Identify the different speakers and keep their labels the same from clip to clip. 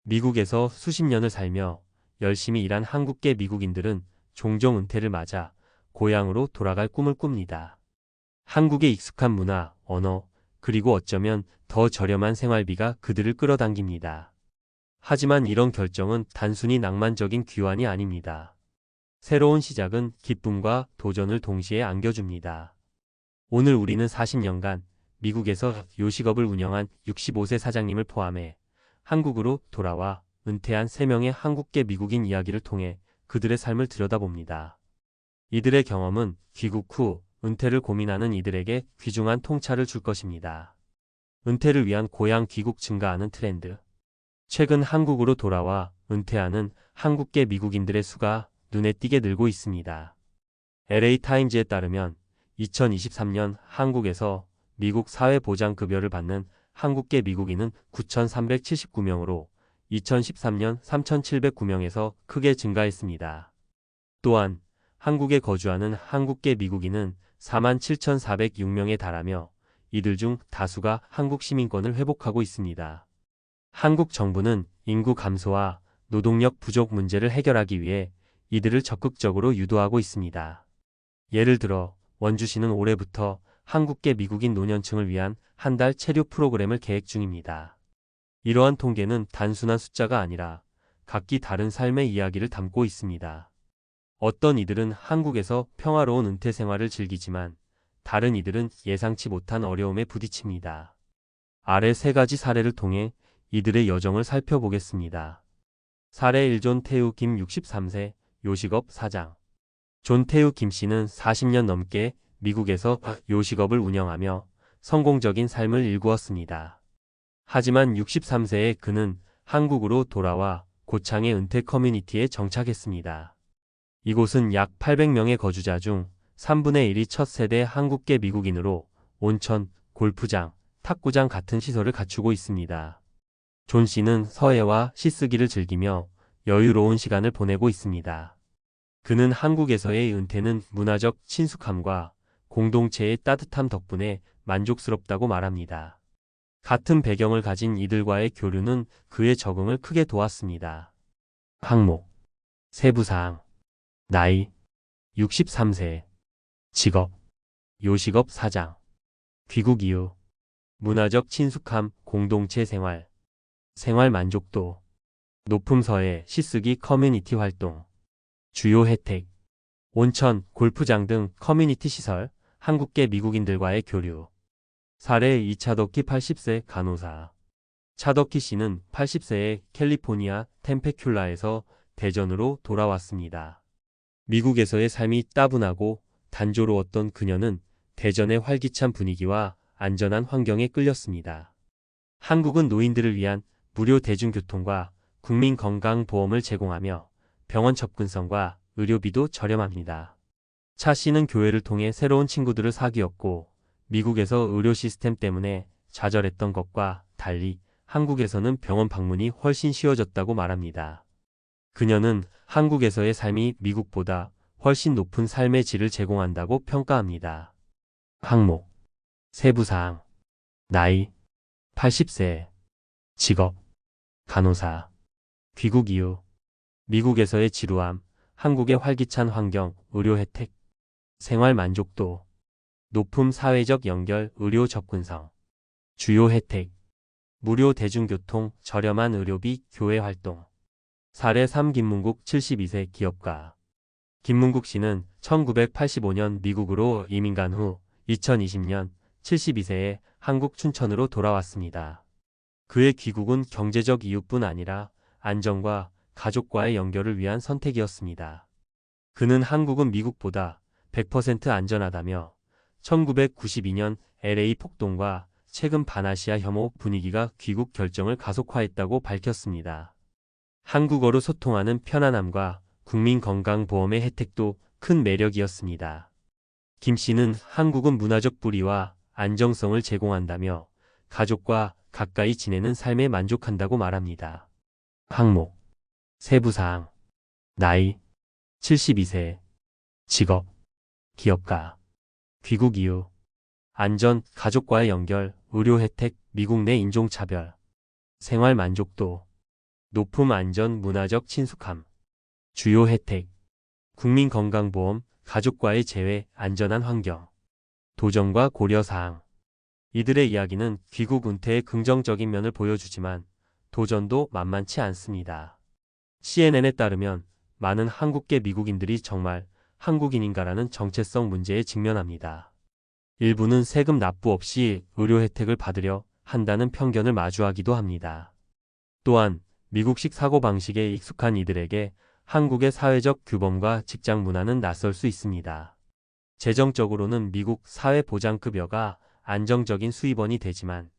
Speaker 1: 미국에서 수십 년을 살며 열심히 일한 한국계 미국인들은 종종 은퇴를 맞아 고향으로 돌아갈 꿈을 꿉니다. 한국의 익숙한 문화, 언어, 그리고 어쩌면 더 저렴한 생활비가 그들을 끌어당깁니다. 하지만 이런 결정은 단순히 낭만적인 귀환이 아닙니다. 새로운 시작은 기쁨과 도전을 동시에 안겨줍니다. 오늘 우리는 40년간 미국에서 요식업을 운영한 65세 사장님을 포함해 한국으로 돌아와 은퇴한 3명의 한국계 미국인 이야기를 통해 그들의 삶을 들여다봅니다. 이들의 경험은 귀국 후 은퇴를 고민하는 이들에게 귀중한 통찰을 줄 것입니다. 은퇴를 위한 고향 귀국 증가하는 트렌드. 최근 한국으로 돌아와 은퇴하는 한국계 미국인들의 수가 눈에 띄게 늘고 있습니다. LA타임즈에 따르면 2023년 한국에서 미국 사회보장급여를 받는 한국계 미국인은 9,379명으로 2013년 3,709명에서 크게 증가했습니다. 또한 한국에 거주하는 한국계 미국인은 47,406명에 달하며 이들 중 다수가 한국 시민권을 회복하고 있습니다. 한국 정부는 인구 감소와 노동력 부족 문제를 해결하기 위해 이들을 적극적으로 유도하고 있습니다. 예를 들어 원주시는 올해부터 한국계 미국인 노년층을 위한 한 달 체류 프로그램을 계획 중입니다. 이러한 통계는 단순한 숫자가 아니라 각기 다른 삶의 이야기를 담고 있습니다. 어떤 이들은 한국에서 평화로운 은퇴 생활을 즐기지만 다른 이들은 예상치 못한 어려움에 부딪힙니다. 아래 3가지 사례를 통해 이들의 여정을 살펴보겠습니다. 사례 1. 존태우 김 63세 요식업 사장. 존태우 김 씨는 40년 넘게 미국에서 요식업을 운영하며 성공적인 삶을 일구었습니다. 하지만 63세의 그는 한국으로 돌아와 고창의 은퇴 커뮤니티에 정착했습니다. 이곳은 약 800명의 거주자 중 3분의 1이 첫 세대 한국계 미국인으로 온천, 골프장, 탁구장 같은 시설을 갖추고 있습니다. 존 씨는 서해와 시쓰기를 즐기며 여유로운 시간을 보내고 있습니다. 그는 한국에서의 은퇴는 문화적 친숙함과 공동체의 따뜻함 덕분에 만족스럽다고 말합니다. 같은 배경을 가진 이들과의 교류는 그의 적응을 크게 도왔습니다. 항목, 세부사항, 나이, 63세, 직업, 요식업 사장, 귀국 이후, 문화적 친숙함, 공동체 생활, 생활 만족도, 높음 서해 시쓰기 커뮤니티 활동, 주요 혜택, 온천, 골프장 등 커뮤니티 시설, 한국계 미국인들과의 교류. 사례 이차덕키 80세 간호사. 차덕키 씨는 80세에 캘리포니아 템페큘라에서 대전으로 돌아왔습니다. 미국에서의 삶이 따분하고 단조로웠던 그녀는 대전의 활기찬 분위기와 안전한 환경에 끌렸습니다. 한국은 노인들을 위한 무료 대중교통과 국민건강보험을 제공하며 병원 접근성과 의료비도 저렴합니다. 차 씨는 교회를 통해 새로운 친구들을 사귀었고 미국에서 의료 시스템 때문에 좌절했던 것과 달리 한국에서는 병원 방문이 훨씬 쉬워졌다고 말합니다. 그녀는 한국에서의 삶이 미국보다 훨씬 높은 삶의 질을 제공한다고 평가합니다. 항목, 세부사항, 나이, 80세, 직업, 간호사, 귀국 이후, 미국에서의 지루함, 한국의 활기찬 환경, 의료 혜택, 생활 만족도, 높음 사회적 연결, 의료 접근성, 주요 혜택, 무료 대중교통, 저렴한 의료비, 교회 활동. 사례 3. 김문국 72세 기업가. 김문국 씨는 1985년 미국으로 이민 간 후 2020년 72세에 한국 춘천으로 돌아왔습니다. 그의 귀국은 경제적 이유뿐 아니라 안정과 가족과의 연결을 위한 선택이었습니다. 그는 한국은 미국보다 100% 안전하다며 1992년 LA 폭동과 최근 반아시아 혐오 분위기가 귀국 결정을 가속화했다고 밝혔습니다. 한국어로 소통하는 편안함과 국민건강보험의 혜택도 큰 매력이었습니다. 김 씨는 한국은 문화적 뿌리와 안정성을 제공한다며 가족과 가까이 지내는 삶에 만족한다고 말합니다. 항목, 세부사항, 나이, 72세, 직업, 기업가, 귀국 이후, 안전, 가족과의 연결, 의료 혜택, 미국 내 인종차별, 생활 만족도, 높음 안전 문화적 친숙함. 주요 혜택. 국민건강보험, 가족과의 재회, 안전한 환경. 도전과 고려사항. 이들의 이야기는 귀국 은퇴의 긍정적인 면을 보여주지만 도전도 만만치 않습니다. CNN에 따르면 많은 한국계 미국인들이 정말 한국인인가라는 정체성 문제에 직면합니다. 일부는 세금 납부 없이 의료 혜택을 받으려 한다는 편견을 마주하기도 합니다. 또한 미국식 사고방식에 익숙한 이들에게 한국의 사회적 규범과 직장 문화는 낯설 수 있습니다. 재정적으로는 미국 사회보장급여가 안정적인 수입원이 되지만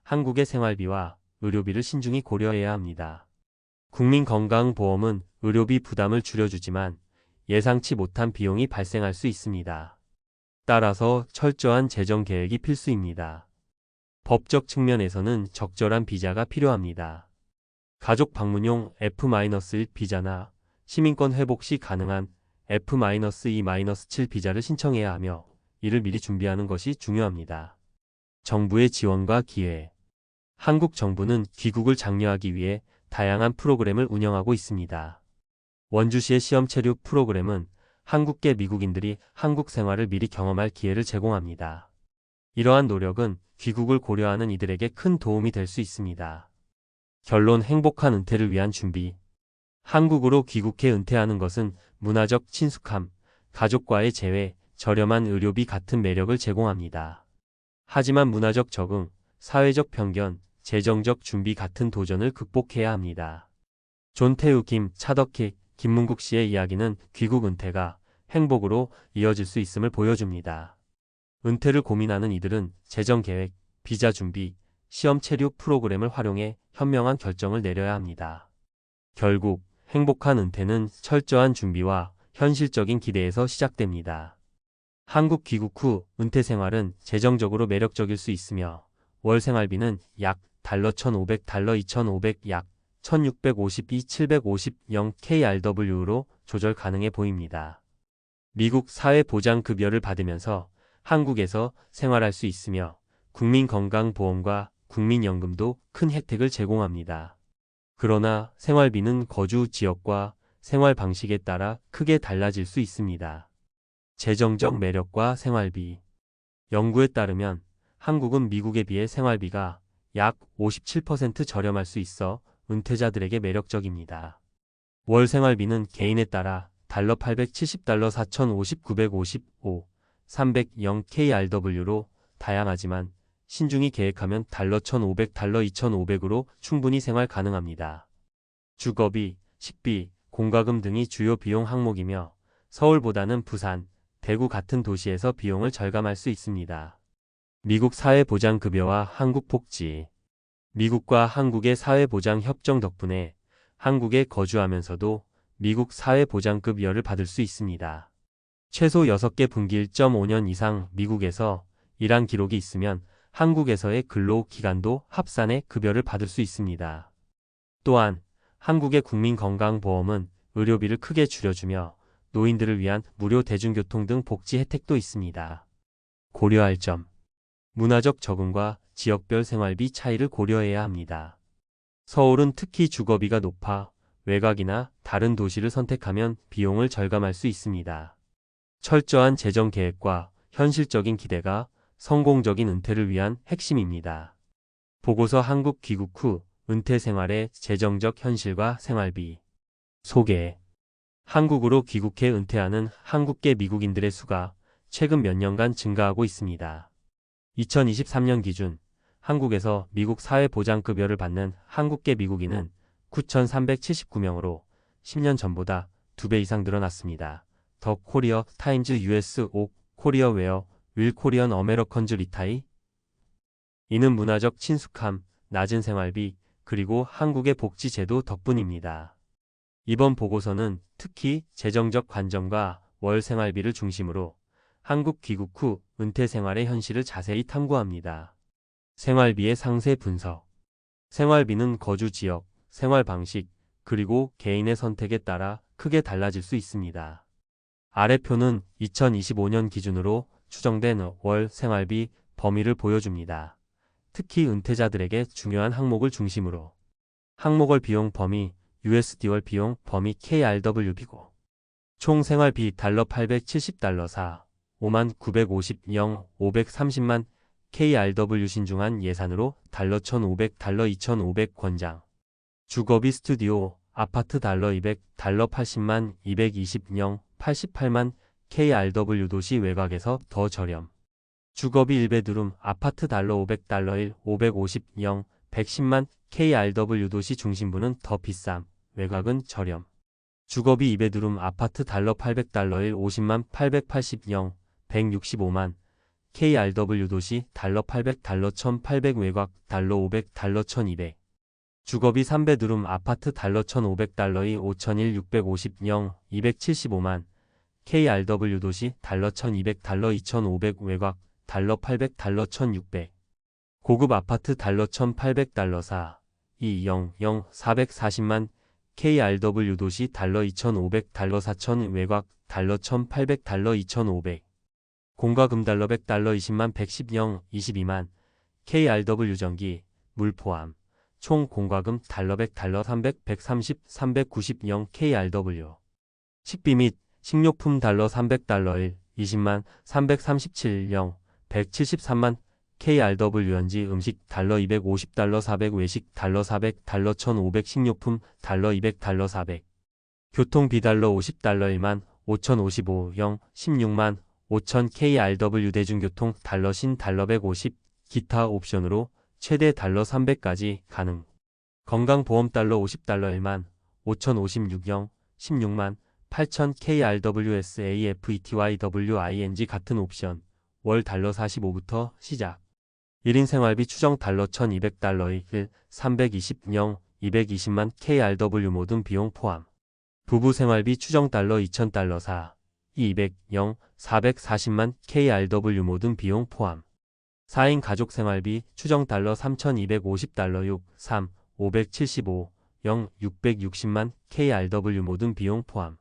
Speaker 1: 한국의 생활비와 의료비를 신중히 고려해야 합니다. 국민건강보험은 의료비 부담을 줄여주지만 예상치 못한 비용이 발생할 수 있습니다. 따라서 철저한 재정 계획이 필수입니다. 법적 측면에서는 적절한 비자가 필요합니다. 가족 방문용 F-1 비자나 시민권 회복 시 가능한 F-2-7 비자를 신청해야 하며 이를 미리 준비하는 것이 중요합니다. 정부의 지원과 기회. 한국 정부는 귀국을 장려하기 위해 다양한 프로그램을 운영하고 있습니다. 원주시의 시험 체류 프로그램은 한국계 미국인들이 한국 생활을 미리 경험할 기회를 제공합니다. 이러한 노력은 귀국을 고려하는 이들에게 큰 도움이 될 수 있습니다. 결론. 행복한 은퇴를 위한 준비. 한국으로 귀국해 은퇴하는 것은 문화적 친숙함, 가족과의 재회, 저렴한 의료비 같은 매력을 제공합니다. 하지만 문화적 적응, 사회적 편견, 재정적 준비 같은 도전을 극복해야 합니다. 존태우 김, 차덕희, 김문국 씨의 이야기는 귀국 은퇴가 행복으로 이어질 수 있음을 보여줍니다. 은퇴를 고민하는 이들은 재정 계획, 비자 준비, 시험 체류 프로그램을 활용해 현명한 결정을 내려야 합니다. 결국 행복한 은퇴는 철저한 준비와 현실적인 기대에서 시작됩니다. 한국 귀국 후 은퇴 생활은 재정적으로 매력적일 수 있으며 월 생활비는 약 $1,500, $2,500, 약 1,652, 750 KRW로 조절 가능해 보입니다. 미국 사회보장급여를 받으면서 한국에서 생활할 수 있으며 국민건강보험과 국민연금도 큰 혜택을 제공합니다. 그러나 생활비는 거주 지역과 생활 방식에 따라 크게 달라질 수 있습니다. 재정적 매력과 생활비. 연구에 따르면 한국은 미국에 비해 생활비가 약 57% 저렴할 수 있어 은퇴자들에게 매력적입니다. 월 생활비는 개인에 따라 $870, 4,050, 955, 300 KRW로 다양하지만 신중히 계획하면 $1,500, 2,500으로 충분히 생활 가능합니다. 주거비, 식비, 공과금 등이 주요 비용 항목이며 서울보다는 부산, 대구 같은 도시에서 비용을 절감할 수 있습니다. 미국 사회보장급여와 한국 복지. 미국과 한국의 사회보장 협정 덕분에 한국에 거주하면서도 미국 사회보장급여를 받을 수 있습니다. 최소 6개 분기 1.5년 이상 미국에서 일한 기록이 있으면 한국에서의 근로 기간도 합산해 급여를 받을 수 있습니다. 또한 한국의 국민건강보험은 의료비를 크게 줄여주며 노인들을 위한 무료 대중교통 등 복지 혜택도 있습니다. 고려할 점. 문화적 적응과 지역별 생활비 차이를 고려해야 합니다. 서울은 특히 주거비가 높아 외곽이나 다른 도시를 선택하면 비용을 절감할 수 있습니다. 철저한 재정 계획과 현실적인 기대가 성공적인 은퇴를 위한 핵심입니다. 보고서. 한국 귀국 후 은퇴 생활의 재정적 현실과 생활비. 소개. 한국으로 귀국해 은퇴하는 한국계 미국인들의 수가 최근 몇 년간 증가하고 있습니다. 2023년 기준 한국에서 미국 사회보장급여를 받는 한국계 미국인은 9,379명으로 10년 전보다 2배 이상 늘어났습니다. 더 코리어 타임즈 US 5 코리어 웨어 윌 코리언 어메리컨즈 리타이. 이는 문화적 친숙함, 낮은 생활비, 그리고 한국의 복지 제도 덕분입니다. 이번 보고서는 특히 재정적 관점과 월 생활비를 중심으로 한국 귀국 후 은퇴 생활의 현실을 자세히 탐구합니다. 생활비의 상세 분석. 생활비는 거주 지역, 생활 방식, 그리고 개인의 선택에 따라 크게 달라질 수 있습니다. 아래 표는 2025년 기준으로 추정된 월 생활비 범위를 보여줍니다. 특히 은퇴자들에게 중요한 항목을 중심으로 항목월 비용 범위 USD월 비용 범위 KRWB고 총 생활비 달러 870달러 4 5950 530만 KRW 신중한 예산으로 달러 1500 달러 2500 권장 주거비 스튜디오 아파트 달러 200 달러 80만 220 88만 KRW 도시 외곽에서 더 저렴 주거비 1베드룸 아파트 달러 500 달러 1 550 110만 KRW 도시 중심부는 더 비쌈 외곽은 저렴 주거비 2베드룸 아파트 달러 800 달러 1 50만 880 165만 KRW 도시 달러 800 달러 1800 외곽 달러 500 달러 1200 주거비 3베드룸 아파트 달러 1500 달러 2 5001 650 275만 KRW 도시 달러 1200 달러 2500 외곽 달러 800 달러 1600 고급 아파트 달러 1800 달러 4 200 440만 KRW 도시 달러 2500 달러 4000 외곽 달러 1800 달러 2500 공과금 달러 100 달러 20만 110 22만 KRW 전기 물 포함 총 공과금 달러 100 달러 300 130 390 KRW 식비 및 식료품 달러 300 달러 1 20만 337 173만 KRW 연지 음식 달러 250 달러 400 외식 달러 400 달러 1500 식료품 달러 200 달러 400 교통비 달러 50 달러 1만 5055 16만 5000 KRW 대중교통 달러 신 달러 150 기타 옵션으로 최대 달러 300까지 가능 건강보험 달러 50 달러 1만 5056 16만 8000 KRWSAFETYWING 같은 옵션 월 달러 45부터 시작 1인 생활비 추정 달러 1200 달러 1 320 220만 KRW 모든 비용 포함 부부 생활비 추정 달러 2000 달러 4 200 440만 KRW 모든 비용 포함 4인 가족 생활비 추정 달러 3250 달러 6 3 575 660만 KRW 모든 비용 포함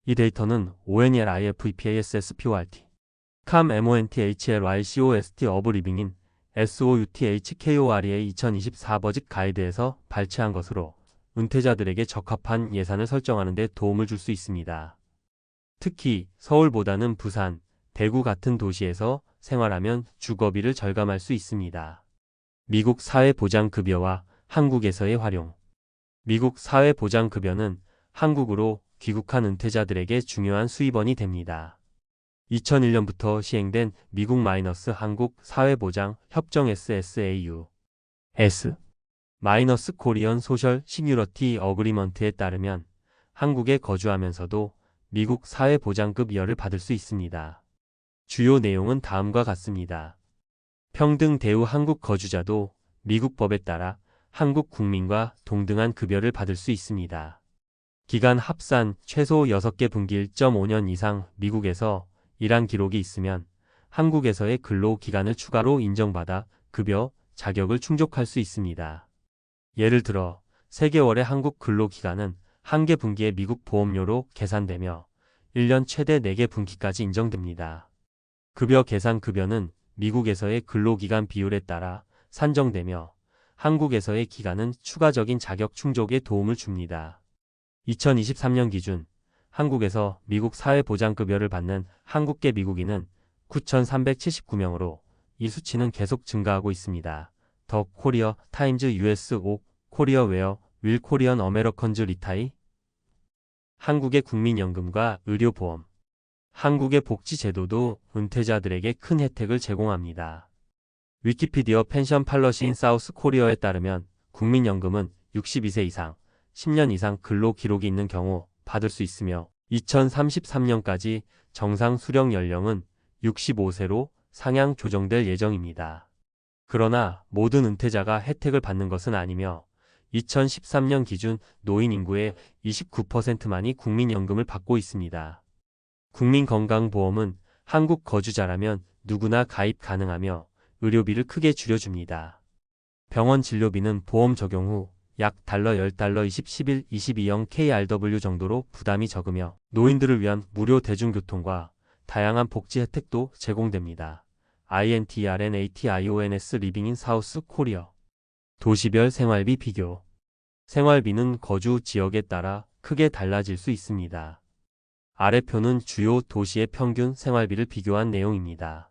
Speaker 1: 이 데이터는 ONLIFEPASSPORT CAM MONTHLYCOST 어브 리빙인 SOUTHKOREA 2024 버짓 가이드에서 발췌한 것으로 은퇴자들에게 적합한 예산을 설정하는 데 도움을 줄 수 있습니다. 특히 서울보다는 부산, 대구 같은 도시에서 생활하면 주거비를 절감할 수 있습니다. 미국 사회보장급여와 한국에서의 활용 미국 사회보장급여는 한국으로 귀국한 은퇴자들에게 중요한 수입원이 됩니다. 2001년부터 시행된 미국 한국 사회보장 협정 SSAU 코리언 소셜 시큐리티 어그리먼트에 따르면 한국에 거주하면서도 미국 사회보장급여를 받을 수 있습니다. 주요 내용은 다음과 같습니다. 평등 대우 한국 거주자도 미국 법에 따라 한국 국민과 동등한 급여를 받을 수 있습니다. 기간 합산 최소 6개 분기 1.5년 이상 미국에서 일한 기록이 있으면 한국에서의 근로 기간을 추가로 인정받아 급여 자격을 충족할 수 있습니다. 예를 들어 3개월의 한국 근로 기간은 1개 분기의 미국 보험료로 계산되며 1년 최대 4개 분기까지 인정됩니다. 급여 계산 급여는 미국에서의 근로기간 비율에 따라 산정되며 한국에서의 기간은 추가적인 자격 충족에 도움을 줍니다. 2023년 기준 한국에서 미국 사회보장급여를 받는 한국계 미국인은 9,379명으로 이 수치는 계속 증가하고 있습니다. 더 코리어 타임즈 US 5 코리어 웨어 윌 코리언 어메리컨즈 리타이 한국의 국민연금과 의료보험 한국의 복지제도도 은퇴자들에게 큰 혜택을 제공합니다. 위키피디어 펜션 팔러시 사우스 코리어에 따르면 국민연금은 62세 이상 10년 이상 근로 기록이 있는 경우 받을 수 있으며 2033년까지 정상 수령 연령은 65세로 상향 조정될 예정입니다. 그러나 모든 은퇴자가 혜택을 받는 것은 아니며 2013년 기준 노인 인구의 29%만이 국민연금을 받고 있습니다. 국민건강보험은 한국 거주자라면 누구나 가입 가능하며 의료비를 크게 줄여줍니다. 병원 진료비는 보험 적용 후 약 달러 10달러 20 11 22 KRW 정도로 부담이 적으며 노인들을 위한 무료 대중교통과 다양한 복지 혜택도 제공됩니다. INTRNATIONS 리빙 인 사우스 코리어 도시별 생활비 비교 생활비는 거주 지역에 따라 크게 달라질 수 있습니다. 아래 표는 주요 도시의 평균 생활비를 비교한 내용입니다.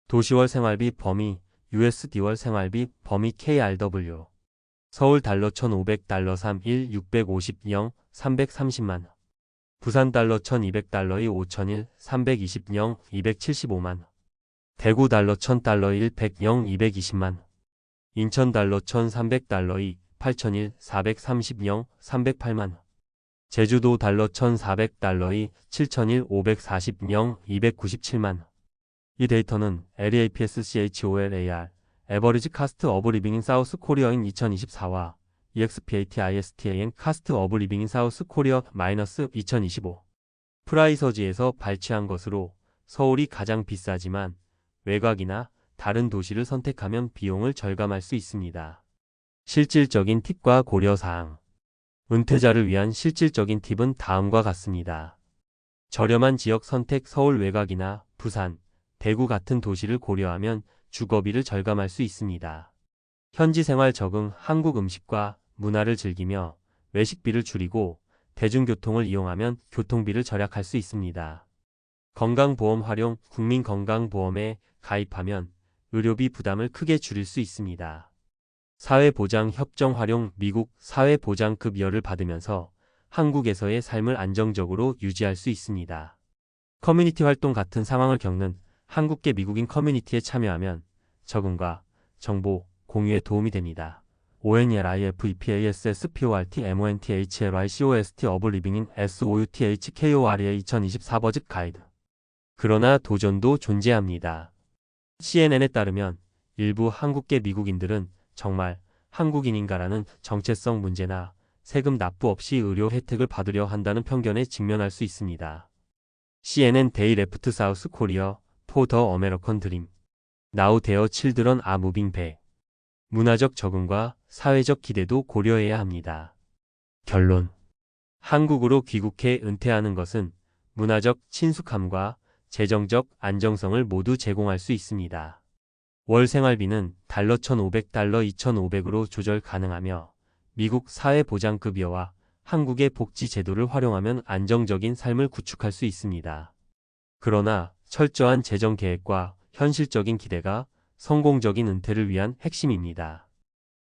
Speaker 1: 도시월 생활비 범위 USD월 생활비 범위 KRW 서울 달러 1,500달러 3일 650 0 330만 부산 달러 1,200달러의 5,000일 320 0 275만 대구 달러 1,000달러 1 100 0 220만 인천 달러 1,300달러의 8,000일 430 0 308만 제주도 달러 1,400달러의 7,000일 540 0 297만 이 데이터는 LEAPSCHOLAR Average Cost of Living in South Korea인 2024와 EXPATISTAN Cost of Living in South Korea -2025 프라이서지에서 발췌한 것으로 서울이 가장 비싸지만 외곽이나 다른 도시를 선택하면 비용을 절감할 수 있습니다. 실질적인 팁과 고려사항 은퇴자를 위한 실질적인 팁은 다음과 같습니다. 저렴한 지역 선택 서울 외곽이나 부산, 대구 같은 도시를 고려하면 주거비를 절감할 수 있습니다. 현지 생활 적응 한국 음식과 문화를 즐기며 외식비를 줄이고 대중교통을 이용하면 교통비를 절약할 수 있습니다. 건강보험 활용 국민건강보험에 가입하면 의료비 부담을 크게 줄일 수 있습니다. 사회보장협정 활용 미국 사회보장급여를 받으면서 한국에서의 삶을 안정적으로 유지할 수 있습니다. 커뮤니티 활동 같은 상황을 겪는 한국계 미국인 커뮤니티에 참여하면 적응과 정보 공유에 도움이 됩니다. ONELIFEPASSPORT MONTHLICOST of Living in SOUTHKOREA 2024 버짓 가이드. 그러나 도전도 존재합니다. CNN에 따르면 일부 한국계 미국인들은 정말 한국인인가라는 정체성 문제나 세금 납부 없이 의료 혜택을 받으려 한다는 편견에 직면할 수 있습니다. CNN They Left South Korea for the American Dream. Now their children are moving back. 문화적 적응과 사회적 기대도 고려해야 합니다. 결론. 한국으로 귀국해 은퇴하는 것은 문화적 친숙함과 재정적 안정성을 모두 제공할 수 있습니다. 월 생활비는 달러 1,500달러 2,500으로 조절 가능하며 미국 사회보장급여와 한국의 복지 제도를 활용하면 안정적인 삶을 구축할 수 있습니다. 그러나 철저한 재정 계획과 현실적인 기대가 성공적인 은퇴를 위한 핵심입니다.